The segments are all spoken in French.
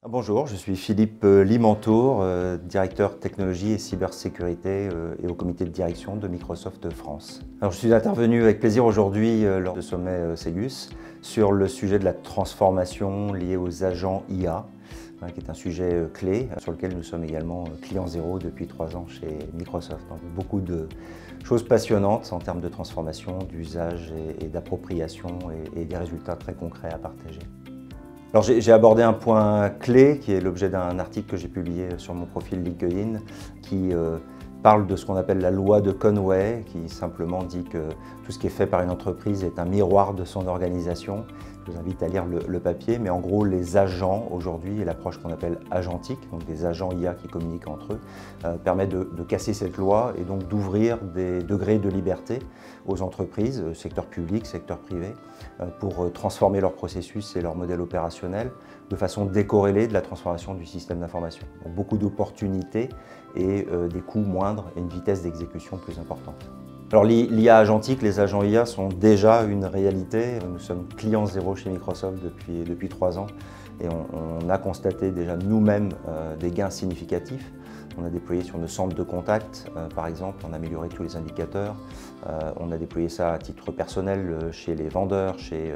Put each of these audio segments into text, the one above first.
Bonjour, je suis Philippe Limantour, directeur technologie et cybersécurité et au comité de direction de Microsoft France. Alors, je suis intervenu avec plaisir aujourd'hui lors du sommet Ségus sur le sujet de la transformation liée aux agents IA, qui est un sujet clé sur lequel nous sommes également clients zéro depuis 3 ans chez Microsoft. Donc, beaucoup de choses passionnantes en termes de transformation, d'usage et d'appropriation et des résultats très concrets à partager. Alors j'ai abordé un point clé qui est l'objet d'un article que j'ai publié sur mon profil LinkedIn qui parle de ce qu'on appelle la loi de Conway, qui simplement dit que tout ce qui est fait par une entreprise est un miroir de son organisation. Je vous invite à lire le papier, mais en gros les agents aujourd'hui et l'approche qu'on appelle agentique, donc des agents IA qui communiquent entre eux, permet de casser cette loi et donc d'ouvrir des degrés de liberté aux entreprises, secteur public, secteur privé, pour transformer leurs processus et leurs modèles opérationnels de façon décorrélée de la transformation du système d'information. Beaucoup d'opportunités et des coûts moindres et une vitesse d'exécution plus importante. Alors l'IA agentique, les agents IA sont déjà une réalité. Nous sommes clients zéro chez Microsoft depuis 3 ans et on a constaté déjà nous-mêmes des gains significatifs. On a déployé sur nos centres de contact, par exemple, on a amélioré tous les indicateurs. On a déployé ça à titre personnel chez les vendeurs, chez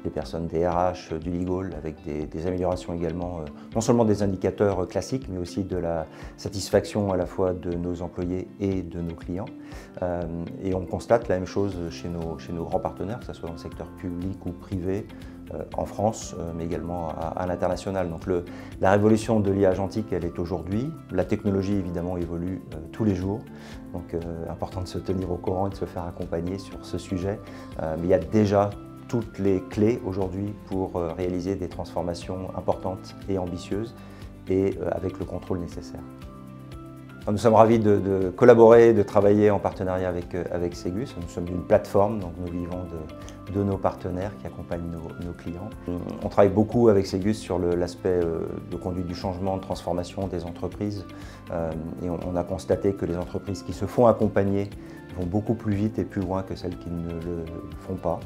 les personnes des RH, du legal, avec des améliorations également, non seulement des indicateurs classiques, mais aussi de la satisfaction à la fois de nos employés et de nos clients. Et on constate la même chose chez nos grands partenaires, que ce soit dans le secteur public ou privé, en France, mais également à l'international. Donc la révolution de l'IA agentique, elle est aujourd'hui. La technologie, évidemment, évolue tous les jours. Donc, important de se tenir au courant et de se faire accompagner sur ce sujet. Mais il y a déjà toutes les clés aujourd'hui pour réaliser des transformations importantes et ambitieuses et avec le contrôle nécessaire. Nous sommes ravis de collaborer, de travailler en partenariat avec Ségus. Nous sommes une plateforme, donc nous vivons de nos partenaires qui accompagnent nos clients. On travaille beaucoup avec Ségus sur l'aspect de conduite du changement, de transformation des entreprises. Et on a constaté que les entreprises qui se font accompagner vont beaucoup plus vite et plus loin que celles qui ne le font pas.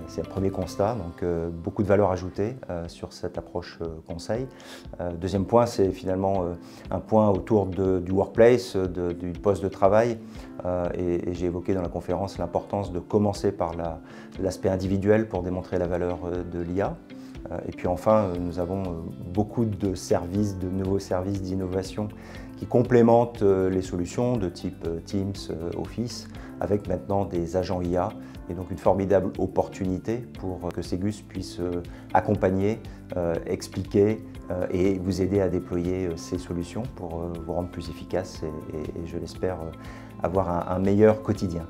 C'est un premier constat, donc beaucoup de valeur ajoutée sur cette approche conseil. Deuxième point, c'est finalement un point autour du workplace, du poste de travail. Et j'ai évoqué dans la conférence l'importance de commencer par l'aspect individuel pour démontrer la valeur de l'IA. Et puis enfin, nous avons beaucoup de services, de nouveaux services d'innovation qui complémentent les solutions de type Teams, Office, avec maintenant des agents IA et donc une formidable opportunité pour que Ségus puisse accompagner, expliquer et vous aider à déployer ces solutions pour vous rendre plus efficace et je l'espère, avoir un meilleur quotidien.